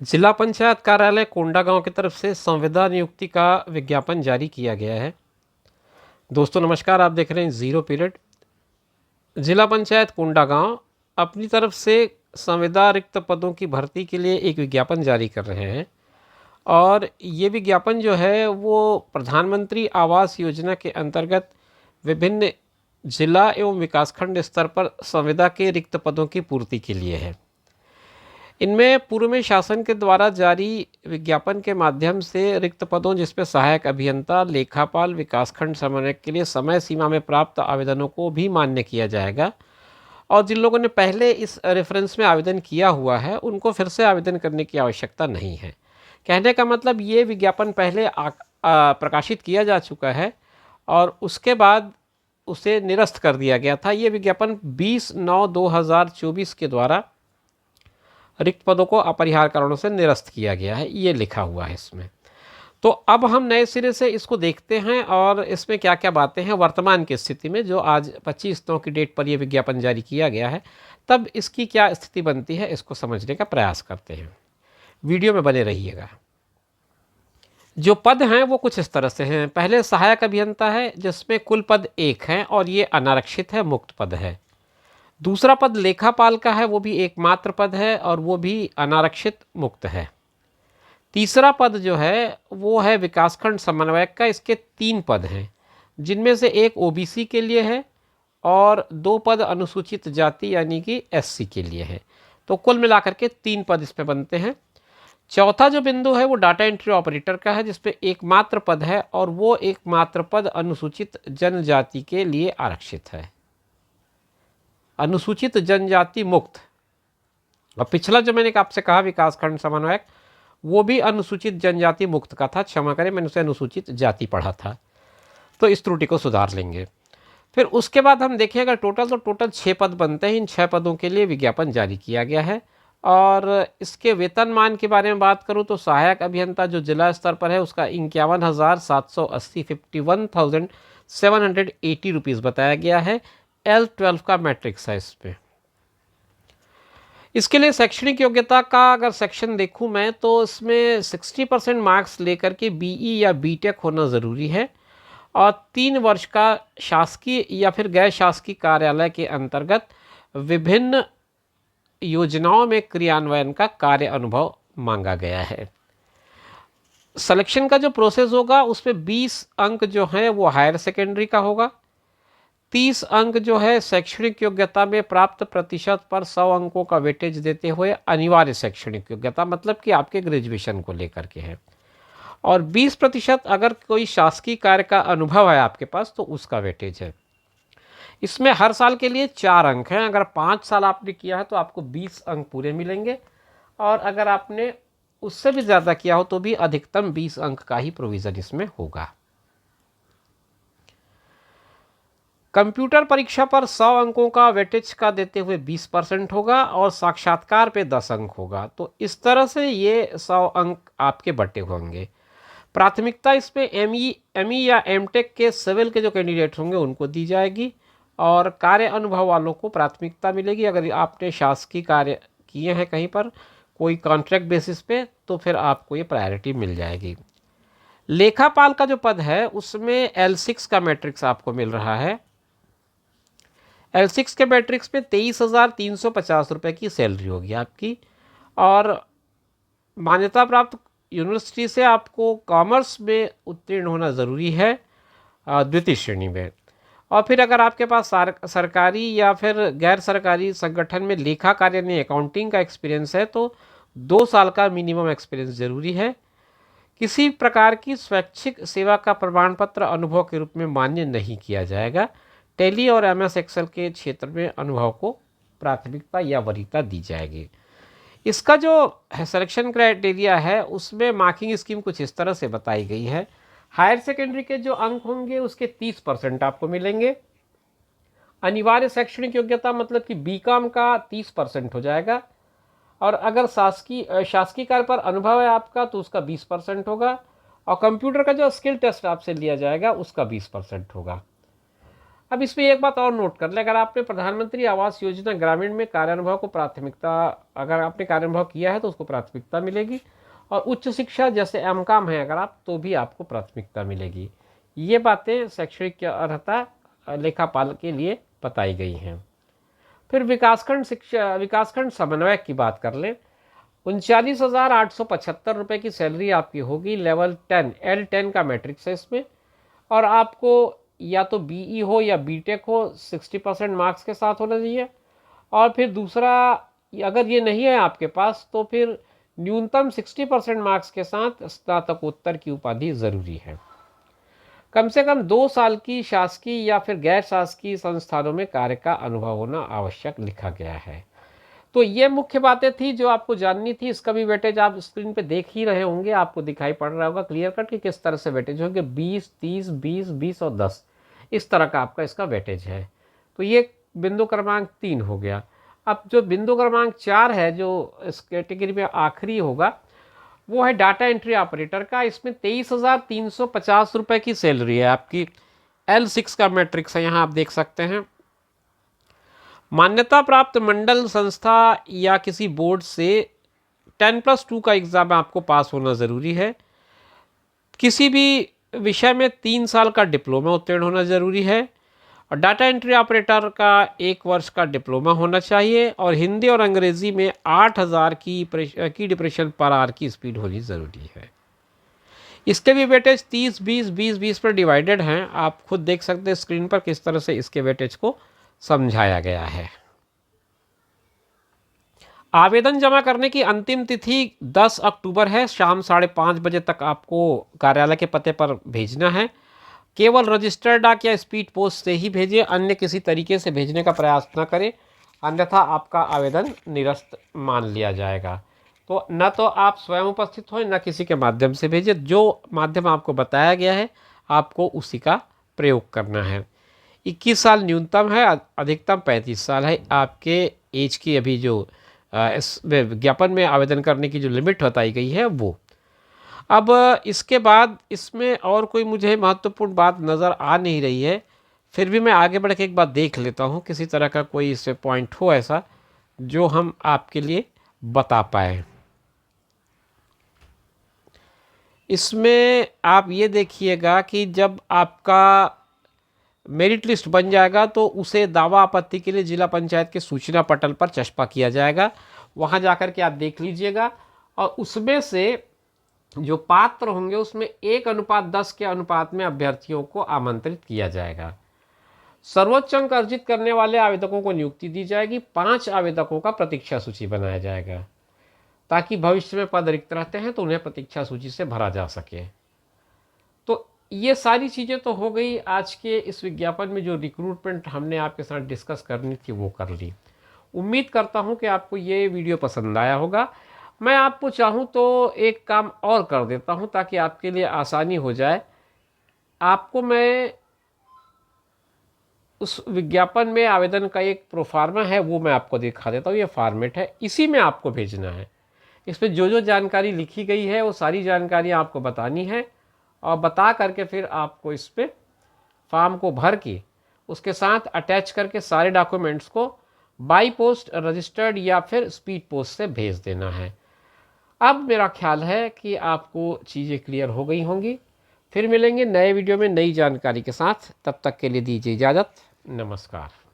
जिला पंचायत कार्यालय कोंडागांव की तरफ से संविदा नियुक्ति का विज्ञापन जारी किया गया है। दोस्तों नमस्कार, आप देख रहे हैं जीरो पीरियड। जिला पंचायत कोंडागांव अपनी तरफ से संविदा रिक्त पदों की भर्ती के लिए एक विज्ञापन जारी कर रहे हैं और ये विज्ञापन जो है वो प्रधानमंत्री आवास योजना के अंतर्गत विभिन्न जिला एवं विकासखंड स्तर पर संविदा के रिक्त पदों की पूर्ति के लिए है। इनमें पूर्व में शासन के द्वारा जारी विज्ञापन के माध्यम से रिक्त पदों जिसमें सहायक अभियंता, लेखापाल, विकासखंड समन्वयक के लिए समय सीमा में प्राप्त आवेदनों को भी मान्य किया जाएगा और जिन लोगों ने पहले इस रेफरेंस में आवेदन किया हुआ है उनको फिर से आवेदन करने की आवश्यकता नहीं है। कहने का मतलब ये विज्ञापन पहले प्रकाशित किया जा चुका है और उसके बाद उसे निरस्त कर दिया गया था। ये विज्ञापन 20/9/2024 के द्वारा रिक्त पदों को अपरिहार्य कारणों से निरस्त किया गया है, ये लिखा हुआ है इसमें। तो अब हम नए सिरे से इसको देखते हैं और इसमें क्या क्या बातें हैं वर्तमान की स्थिति में, जो आज 25/9 की डेट पर यह विज्ञापन जारी किया गया है, तब इसकी क्या स्थिति बनती है इसको समझने का प्रयास करते हैं। वीडियो में बने रहिएगा। जो पद हैं वो कुछ इस तरह से हैं। पहले सहायक अभियंता है जिसमें कुल पद 1 हैं और ये अनारक्षित है, मुक्त पद है। दूसरा पद लेखापाल का है, वो भी एकमात्र पद है और वो भी अनारक्षित मुक्त है। तीसरा पद जो है वो है विकासखंड समन्वयक का, इसके 3 पद हैं जिनमें से एक ओबीसी के लिए है और 2 पद अनुसूचित जाति यानी कि एससी के लिए है। तो कुल मिलाकर के 3 पद इस पे बनते हैं। चौथा जो बिंदु है वो डाटा एंट्री ऑपरेटर का है जिसपे एकमात्र पद है और वो एकमात्र पद अनुसूचित जनजाति के लिए आरक्षित है, अनुसूचित जनजाति मुक्त। और पिछला जो मैंने आपसे कहा विकासखंड समन्वयक, वो भी अनुसूचित जनजाति मुक्त का था। क्षमा करें, मैंने उसे अनुसूचित जाति पढ़ा था, तो इस त्रुटि को सुधार लेंगे। फिर उसके बाद हम देखेंगे टोटल 6 पद बनते हैं। इन 6 पदों के लिए विज्ञापन जारी किया गया है और इसके वेतनमान के बारे में बात करूं तो सहायक अभियंता जो जिला स्तर पर है उसका 51,780 51,780 रुपीज़ बताया गया है। L12 का मैट्रिक्स है इस पे। इसके लिए शैक्षणिक योग्यता का अगर सेक्शन देखूं मैं तो इसमें 60% मार्क्स लेकर के बीई या बीटेक होना ज़रूरी है और 3 वर्ष का शासकीय या फिर गैर शासकीय कार्यालय के अंतर्गत विभिन्न योजनाओं में क्रियान्वयन का कार्य अनुभव मांगा गया है। सिलेक्शन का जो प्रोसेस होगा उसमें 20 अंक जो हैं वो हायर सेकेंडरी का होगा, 30 अंक जो है शैक्षणिक योग्यता में प्राप्त प्रतिशत पर 100 अंकों का वेटेज देते हुए अनिवार्य शैक्षणिक योग्यता मतलब कि आपके ग्रेजुएशन को लेकर के है, और 20% अगर कोई शासकीय कार्य का अनुभव है आपके पास तो उसका वेटेज है। इसमें हर साल के लिए 4 अंक हैं। अगर 5 साल आपने किया है तो आपको 20 अंक पूरे मिलेंगे और अगर आपने उससे भी ज़्यादा किया हो तो भी अधिकतम 20 अंक का ही प्रोविज़न इसमें होगा। कंप्यूटर परीक्षा पर 100 अंकों का वेटेज का देते हुए 20% होगा और साक्षात्कार पे 10 अंक होगा। तो इस तरह से ये 100 अंक आपके बटे होंगे। प्राथमिकता इसमें एमई या एमटेक के सिविल के जो कैंडिडेट होंगे उनको दी जाएगी और कार्य अनुभव वालों को प्राथमिकता मिलेगी। अगर आपने शासकीय कार्य किए हैं कहीं पर कोई कॉन्ट्रैक्ट बेसिस पे तो फिर आपको ये प्रायोरिटी मिल जाएगी। लेखापाल का जो पद है उसमें L6 का मैट्रिक्स आपको मिल रहा है। L6 के मैट्रिक्स में 23,350 रुपये की सैलरी होगी आपकी और मान्यता प्राप्त यूनिवर्सिटी से आपको कॉमर्स में उत्तीर्ण होना ज़रूरी है द्वितीय श्रेणी में। और फिर अगर आपके पास सरकारी या फिर गैर सरकारी संगठन में लेखा कार्य यानी अकाउंटिंग का एक्सपीरियंस है तो 2 साल का मिनिमम एक्सपीरियंस ज़रूरी है। किसी प्रकार की स्वैच्छिक सेवा का प्रमाण पत्र अनुभव के रूप में मान्य नहीं किया जाएगा। टैली और MS एक्सेल के क्षेत्र में अनुभव को प्राथमिकता या वरीयता दी जाएगी। इसका जो सिलेक्शन क्राइटेरिया है उसमें मार्किंग स्कीम कुछ इस तरह से बताई गई है। हायर सेकेंडरी के जो अंक होंगे उसके 30% आपको मिलेंगे। अनिवार्य शैक्षणिक योग्यता मतलब कि बीकॉम का 30% हो जाएगा और अगर शासकीय कार्य पर अनुभव है आपका तो उसका 20% होगा और कंप्यूटर का जो स्किल टेस्ट आपसे लिया जाएगा उसका 20% होगा। अब इसमें एक बात और नोट कर ले, अगर आपने प्रधानमंत्री आवास योजना ग्रामीण में कार्यानुभव को प्राथमिकता, अगर आपने कार्यानुभव किया है तो उसको प्राथमिकता मिलेगी, और उच्च शिक्षा जैसे एमकॉम है अगर आप, तो भी आपको प्राथमिकता मिलेगी। ये बातें शैक्षणिक अर्हता लेखापाल के लिए बताई गई हैं। फिर विकासखंड समन्वयक की बात कर लें। 39,875 रुपये की सैलरी आपकी होगी। लेवल 10 L10 का मैट्रिक्स है इसमें, और आपको या तो बीई हो या बीटेक हो 60% मार्क्स के साथ होना चाहिए। और फिर दूसरा, अगर ये नहीं है आपके पास तो फिर न्यूनतम 60% मार्क्स के साथ स्नातकोत्तर की उपाधि ज़रूरी है। कम से कम 2 साल की शासकीय या फिर गैर शासकीय संस्थानों में कार्य का अनुभव होना आवश्यक लिखा गया है। तो ये मुख्य बातें थी जो आपको जाननी थी। इसका भी वेटेज आप स्क्रीन पे देख ही रहे होंगे, आपको दिखाई पड़ रहा होगा क्लियर कट कि किस तरह से वेटेज होंगे। 20, 30, 20, 20 और 10 इस तरह का आपका इसका वेटेज है। तो ये बिंदु क्रमांक 3 हो गया। अब जो बिंदु क्रमांक 4 है, जो इस कैटेगरी में आखिरी होगा, वो है डाटा एंट्री ऑपरेटर का। इसमें 23,350 रुपये की सैलरी है आपकी। L6 का मैट्रिक्स है, यहाँ आप देख सकते हैं। मान्यता प्राप्त मंडल संस्था या किसी बोर्ड से 10+2 का एग्ज़ाम आपको पास होना ज़रूरी है। किसी भी विषय में 3 साल का डिप्लोमा उत्तीर्ण होना ज़रूरी है, और डाटा एंट्री ऑपरेटर का 1 वर्ष का डिप्लोमा होना चाहिए, और हिंदी और अंग्रेज़ी में 8,000 की डिप्रेशन पर आवर की स्पीड होनी ज़रूरी है। इसके भी वेटेज 30, 20, 20, 20 पर डिवाइडेड हैं। आप खुद देख सकते हैं स्क्रीन पर किस तरह से इसके वेटेज को समझाया गया है। आवेदन जमा करने की अंतिम तिथि 10 अक्टूबर है। शाम 5:30 बजे तक आपको कार्यालय के पते पर भेजना है। केवल रजिस्टर्ड डाक या स्पीड पोस्ट से ही भेजिए, अन्य किसी तरीके से भेजने का प्रयास न करें, अन्यथा आपका आवेदन निरस्त मान लिया जाएगा। तो न तो आप स्वयं उपस्थित हों, न किसी के माध्यम से भेजिए। जो माध्यम आपको बताया गया है आपको उसी का प्रयोग करना है। 21 साल न्यूनतम है, अधिकतम 35 साल है आपके एज की। अभी जो इस विज्ञापन में आवेदन करने की जो लिमिट बताई गई है वो। अब इसके बाद इसमें और कोई मुझे महत्वपूर्ण बात नज़र आ नहीं रही है, फिर भी मैं आगे बढ़ के एक बात देख लेता हूँ, किसी तरह का कोई इससे पॉइंट हो ऐसा जो हम आपके लिए बता पाए। इसमें आप ये देखिएगा कि जब आपका मेरिट लिस्ट बन जाएगा तो उसे दावा आपत्ति के लिए जिला पंचायत के सूचना पटल पर चस्पा किया जाएगा। वहाँ जाकर के आप देख लीजिएगा, और उसमें से जो पात्र होंगे उसमें 1:10 के अनुपात में अभ्यर्थियों को आमंत्रित किया जाएगा। सर्वोच्च अंक अर्जित करने वाले आवेदकों को नियुक्ति दी जाएगी। 5 आवेदकों का प्रतीक्षा सूची बनाया जाएगा, ताकि भविष्य में पद रिक्त रहते हैं तो उन्हें प्रतीक्षा सूची से भरा जा सके। तो ये सारी चीज़ें तो हो गई आज के इस विज्ञापन में। जो रिक्रूटमेंट हमने आपके साथ डिस्कस करनी थी वो कर ली। उम्मीद करता हूँ कि आपको ये वीडियो पसंद आया होगा। मैं आपको चाहूँ तो एक काम और कर देता हूँ ताकि आपके लिए आसानी हो जाए। आपको मैं उस विज्ञापन में आवेदन का एक प्रोफार्मा है वो मैं आपको दिखा देता हूँ। ये फॉर्मेट है, इसी में आपको भेजना है। इस पर जो जो जानकारी लिखी गई है वो सारी जानकारी आपको बतानी है, और बता करके फिर आपको इस पर फॉर्म को भर के उसके साथ अटैच करके सारे डॉक्यूमेंट्स को बाई पोस्ट, रजिस्टर्ड या फिर स्पीड पोस्ट से भेज देना है। अब मेरा ख्याल है कि आपको चीज़ें क्लियर हो गई होंगी। फिर मिलेंगे नए वीडियो में नई जानकारी के साथ। तब तक के लिए दीजिए इजाज़त। नमस्कार।